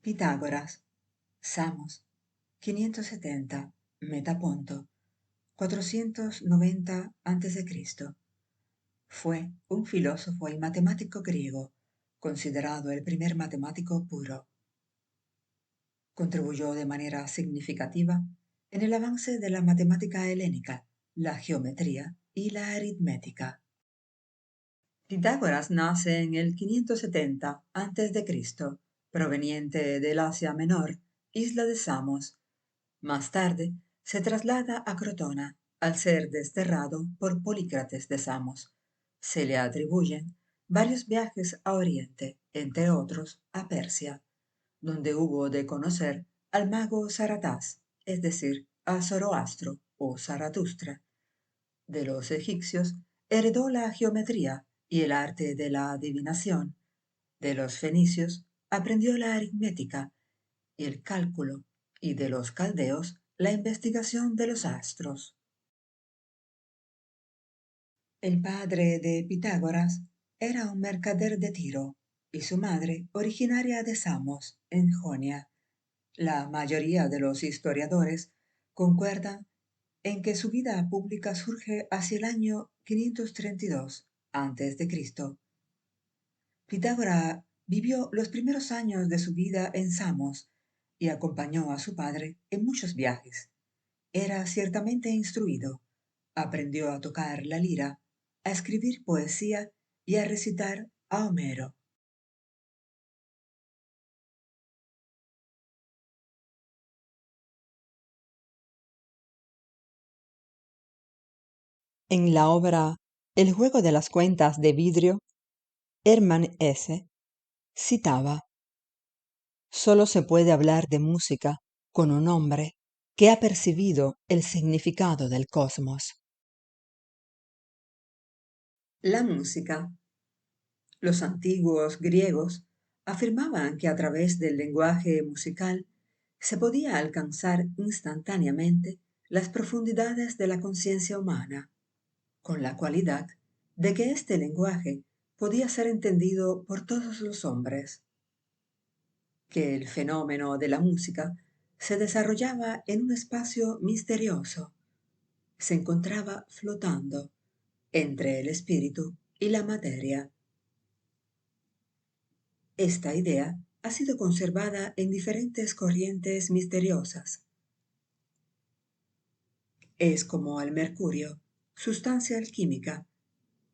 Pitágoras, Samos, 570, Metaponto, 490 a.C. Fue un filósofo y matemático griego, considerado el primer matemático puro. Contribuyó de manera significativa en el avance de la matemática helénica, la geometría y la aritmética. Pitágoras nace en el 570 a.C., proveniente del Asia Menor, isla de Samos. Más tarde se traslada a Crotona, al ser desterrado por Polícrates de Samos. Se le atribuyen varios viajes a Oriente, entre otros a Persia, donde hubo de conocer al mago Saratás, es decir, a Zoroastro o Zaratustra. De los egipcios heredó la geometría y el arte de la adivinación. De los fenicios aprendió la aritmética y el cálculo, y de los caldeos la investigación de los astros. El padre de Pitágoras era un mercader de Tiro y su madre originaria de Samos, en Jonia. La mayoría de los historiadores concuerdan en que su vida pública surge hacia el año 532 a.C. Pitágoras vivió los primeros años de su vida en Samos y acompañó a su padre en muchos viajes. Era ciertamente instruido. Aprendió a tocar la lira, a escribir poesía y a recitar a Homero. En la obra El juego de las cuentas de vidrio, Hermann Hesse citaba: «Solo se puede hablar de música con un hombre que ha percibido el significado del cosmos». La música. Los antiguos griegos afirmaban que a través del lenguaje musical se podía alcanzar instantáneamente las profundidades de la conciencia humana, con la cualidad de que este lenguaje podía ser entendido por todos los hombres, que el fenómeno de la música se desarrollaba en un espacio misterioso, se encontraba flotando entre el espíritu y la materia. Esta idea ha sido conservada en diferentes corrientes misteriosas. Es como el mercurio, sustancia alquímica,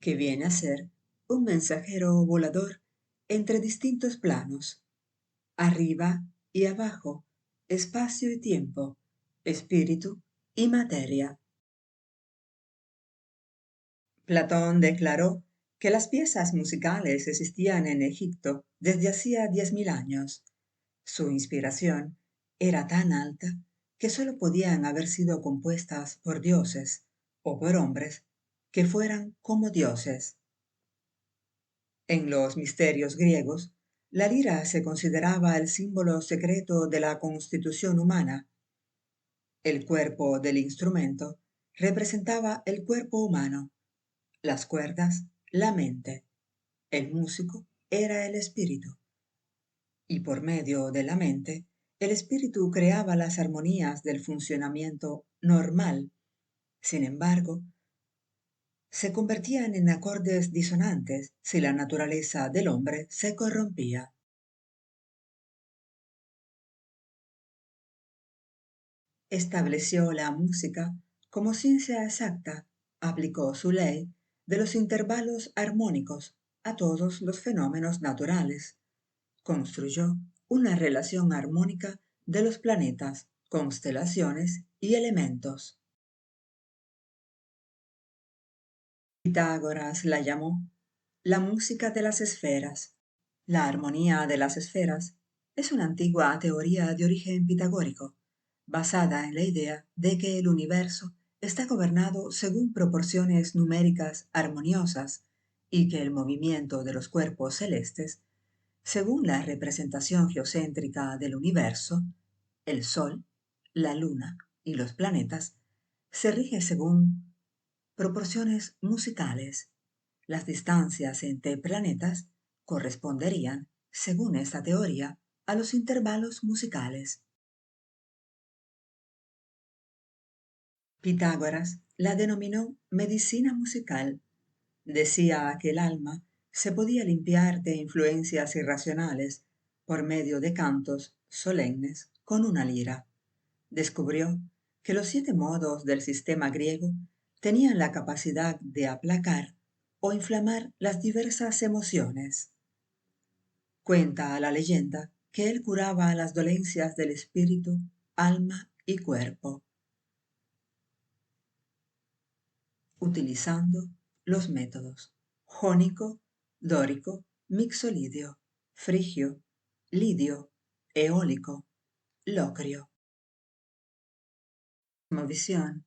que viene a ser un mensajero volador entre distintos planos, arriba y abajo, espacio y tiempo, espíritu y materia. Platón declaró que las piezas musicales existían en Egipto desde hacía 10.000 años. Su inspiración era tan alta que sólo podían haber sido compuestas por dioses o por hombres que fueran como dioses. En los misterios griegos, la lira se consideraba el símbolo secreto de la constitución humana. El cuerpo del instrumento representaba el cuerpo humano, las cuerdas, la mente. El músico era el espíritu. Y por medio de la mente, el espíritu creaba las armonías del funcionamiento normal. Sin embargo, se convertían en acordes disonantes si la naturaleza del hombre se corrompía. Estableció la música como ciencia exacta, aplicó su ley de los intervalos armónicos a todos los fenómenos naturales, construyó una relación armónica de los planetas, constelaciones y elementos. Pitágoras la llamó la música de las esferas. La armonía de las esferas es una antigua teoría de origen pitagórico, basada en la idea de que el universo está gobernado según proporciones numéricas armoniosas y que el movimiento de los cuerpos celestes, según la representación geocéntrica del universo, el Sol, la Luna y los planetas, se rige según proporciones musicales. Las distancias entre planetas corresponderían, según esta teoría, a los intervalos musicales. Pitágoras la denominó medicina musical. Decía que el alma se podía limpiar de influencias irracionales por medio de cantos solemnes con una lira. Descubrió que los 7 modos del sistema griego tenían la capacidad de aplacar o inflamar las diversas emociones. Cuenta la leyenda que él curaba las dolencias del espíritu, alma y cuerpo, utilizando los métodos jónico, dórico, mixolidio, frigio, lidio, eólico, locrio. Visión.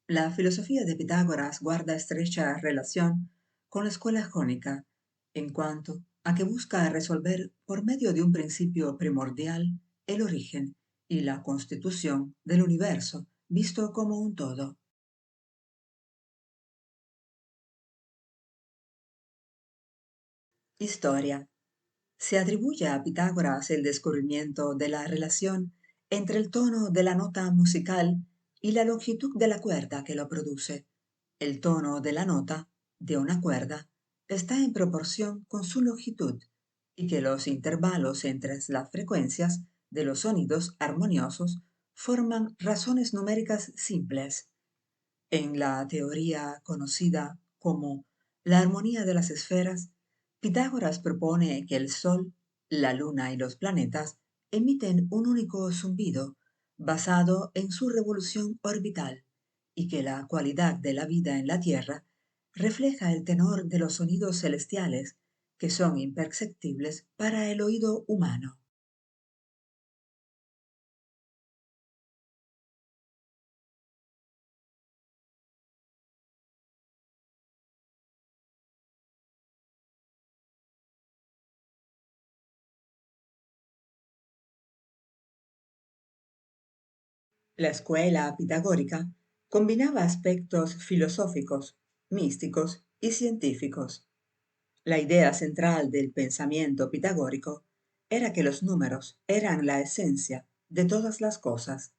La filosofía de Pitágoras guarda estrecha relación con la escuela jónica, en cuanto a que busca resolver por medio de un principio primordial el origen y la constitución del universo visto como un todo. Historia. Se atribuye a Pitágoras el descubrimiento de la relación entre el tono de la nota musical y la longitud de la cuerda que lo produce. El tono de la nota de una cuerda está en proporción con su longitud y que los intervalos entre las frecuencias de los sonidos armoniosos forman razones numéricas simples. En la teoría conocida como la armonía de las esferas, Pitágoras propone que el Sol, la Luna y los planetas emiten un único zumbido basado en su revolución orbital y que la cualidad de la vida en la Tierra refleja el tenor de los sonidos celestiales que son imperceptibles para el oído humano. La escuela pitagórica combinaba aspectos filosóficos, místicos y científicos. La idea central del pensamiento pitagórico era que los números eran la esencia de todas las cosas.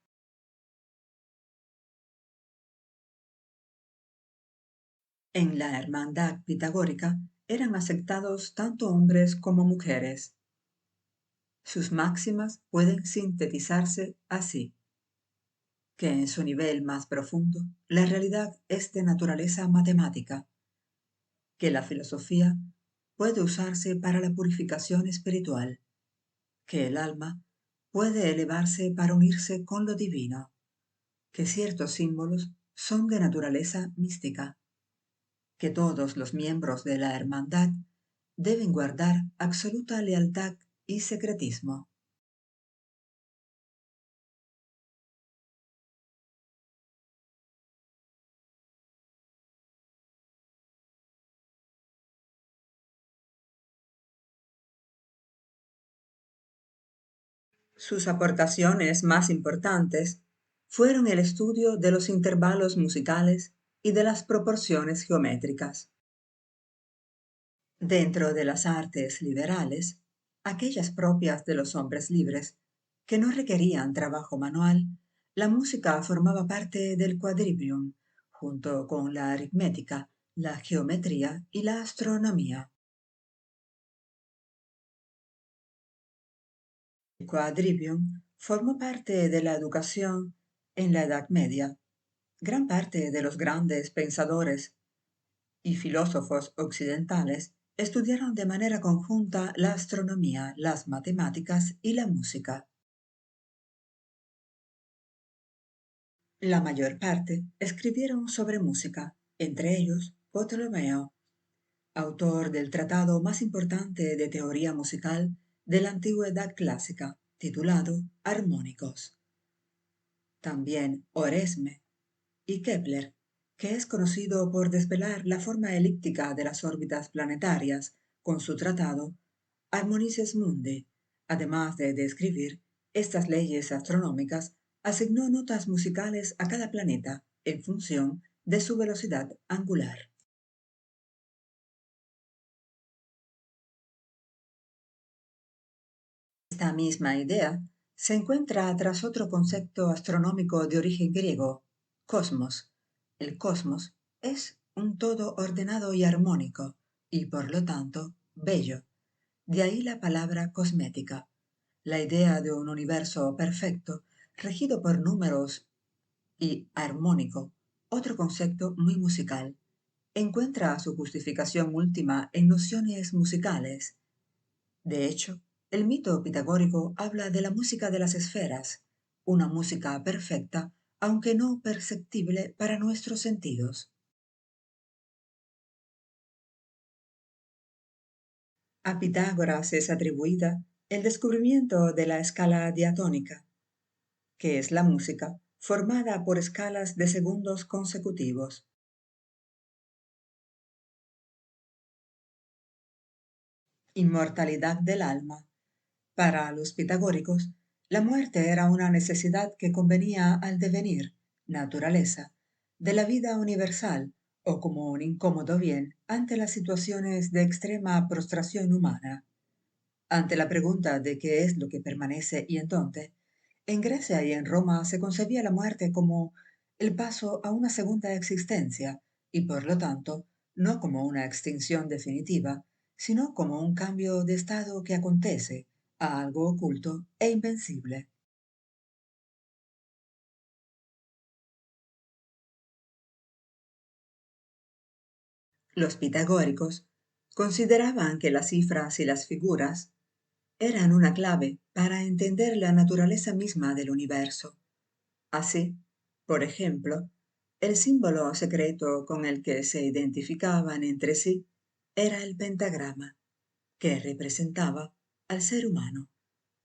En la hermandad pitagórica eran aceptados tanto hombres como mujeres. Sus máximas pueden sintetizarse así: que en su nivel más profundo la realidad es de naturaleza matemática, que la filosofía puede usarse para la purificación espiritual, que el alma puede elevarse para unirse con lo divino, que ciertos símbolos son de naturaleza mística, que todos los miembros de la hermandad deben guardar absoluta lealtad y secretismo. Sus aportaciones más importantes fueron el estudio de los intervalos musicales y de las proporciones geométricas. Dentro de las artes liberales, aquellas propias de los hombres libres, que no requerían trabajo manual, la música formaba parte del quadrivium, junto con la aritmética, la geometría y la astronomía. El quadrivium formó parte de la educación en la Edad Media. Gran parte de los grandes pensadores y filósofos occidentales estudiaron de manera conjunta la astronomía, las matemáticas y la música. La mayor parte escribieron sobre música, entre ellos Ptolomeo, autor del tratado más importante de teoría musical de la antigüedad clásica, titulado Armónicos. También Oresme y Kepler, que es conocido por desvelar la forma elíptica de las órbitas planetarias con su tratado Harmonices Mundi, además de describir estas leyes astronómicas, asignó notas musicales a cada planeta en función de su velocidad angular. Esta misma idea se encuentra tras otro concepto astronómico de origen griego, cosmos. El cosmos es un todo ordenado y armónico, y por lo tanto bello. De ahí la palabra cosmética, la idea de un universo perfecto, regido por números y armónico, otro concepto muy musical. Encuentra su justificación última en nociones musicales. De hecho, el mito pitagórico habla de la música de las esferas, una música perfecta, aunque no perceptible para nuestros sentidos. A Pitágoras es atribuida el descubrimiento de la escala diatónica, que es la música formada por escalas de segundos consecutivos. Inmortalidad del alma. Para los pitagóricos, la muerte era una necesidad que convenía al devenir, naturaleza, de la vida universal o como un incómodo bien ante las situaciones de extrema prostración humana. Ante la pregunta de qué es lo que permanece y en dónde, en Grecia y en Roma se concebía la muerte como el paso a una segunda existencia y por lo tanto no como una extinción definitiva, sino como un cambio de estado que acontece a algo oculto e invencible. Los pitagóricos consideraban que las cifras y las figuras eran una clave para entender la naturaleza misma del universo. Así, por ejemplo, el símbolo secreto con el que se identificaban entre sí era el pentagrama, que representaba al ser humano,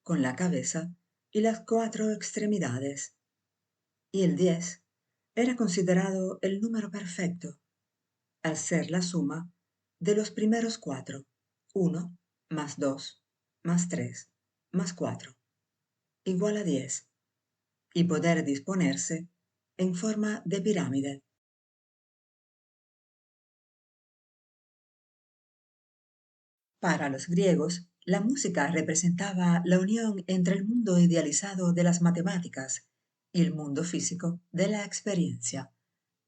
con la cabeza y las cuatro extremidades. Y el 10 era considerado el número perfecto, al ser la suma de los primeros cuatro, 1 más 2 más 3 más 4, igual a 10, y poder disponerse en forma de pirámide. Para los griegos, la música representaba la unión entre el mundo idealizado de las matemáticas y el mundo físico de la experiencia,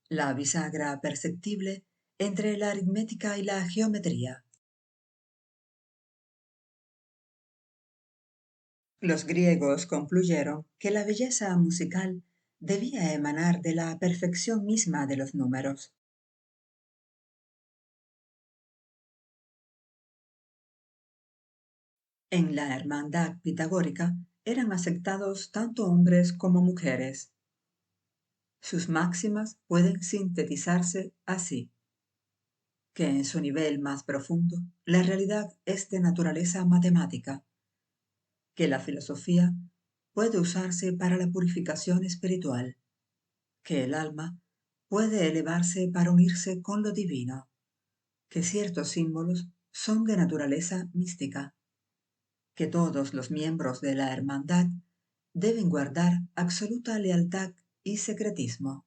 la bisagra perceptible entre la aritmética y la geometría. Los griegos concluyeron que la belleza musical debía emanar de la perfección misma de los números. En la hermandad pitagórica eran aceptados tanto hombres como mujeres. Sus máximas pueden sintetizarse así, que en su nivel más profundo la realidad es de naturaleza matemática, que la filosofía puede usarse para la purificación espiritual, que el alma puede elevarse para unirse con lo divino, que ciertos símbolos son de naturaleza mística, que todos los miembros de la hermandad deben guardar absoluta lealtad y secretismo.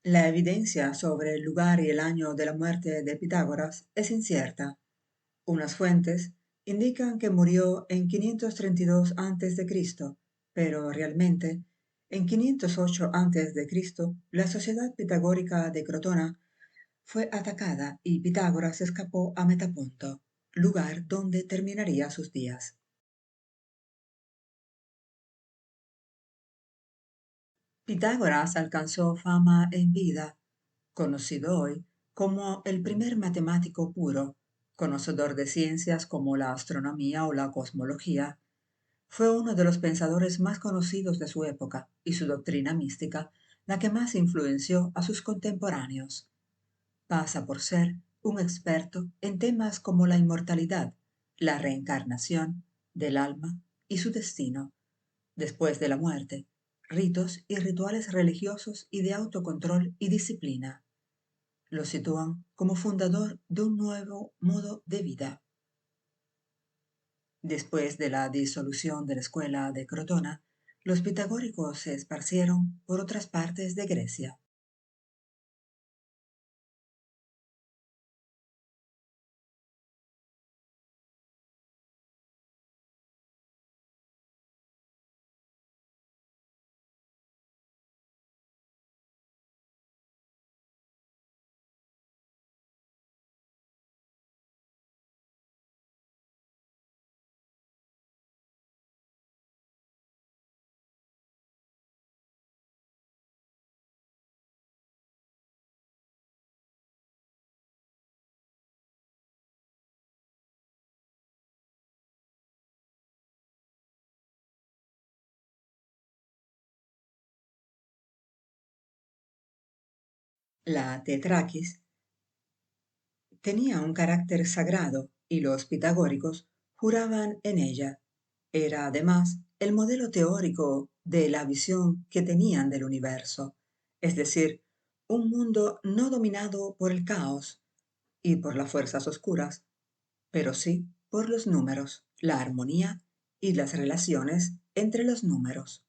La evidencia sobre el lugar y el año de la muerte de Pitágoras es incierta. Unas fuentes indican que murió en 532 a.C., pero realmente en 508 a.C. la sociedad pitagórica de Crotona fue atacada y Pitágoras escapó a Metaponto, lugar donde terminaría sus días. Pitágoras alcanzó fama en vida, conocido hoy como el primer matemático puro, conocedor de ciencias como la astronomía o la cosmología. Fue uno de los pensadores más conocidos de su época y su doctrina mística la que más influenció a sus contemporáneos. Pasa por ser un experto en temas como la inmortalidad, la reencarnación del alma y su destino después de la muerte, ritos y rituales religiosos y de autocontrol y disciplina. Lo sitúan como fundador de un nuevo modo de vida. Después de la disolución de la escuela de Crotona, los pitagóricos se esparcieron por otras partes de Grecia. La tetrakis tenía un carácter sagrado y los pitagóricos juraban en ella. Era además el modelo teórico de la visión que tenían del universo, es decir, un mundo no dominado por el caos y por las fuerzas oscuras, pero sí por los números, la armonía y las relaciones entre los números.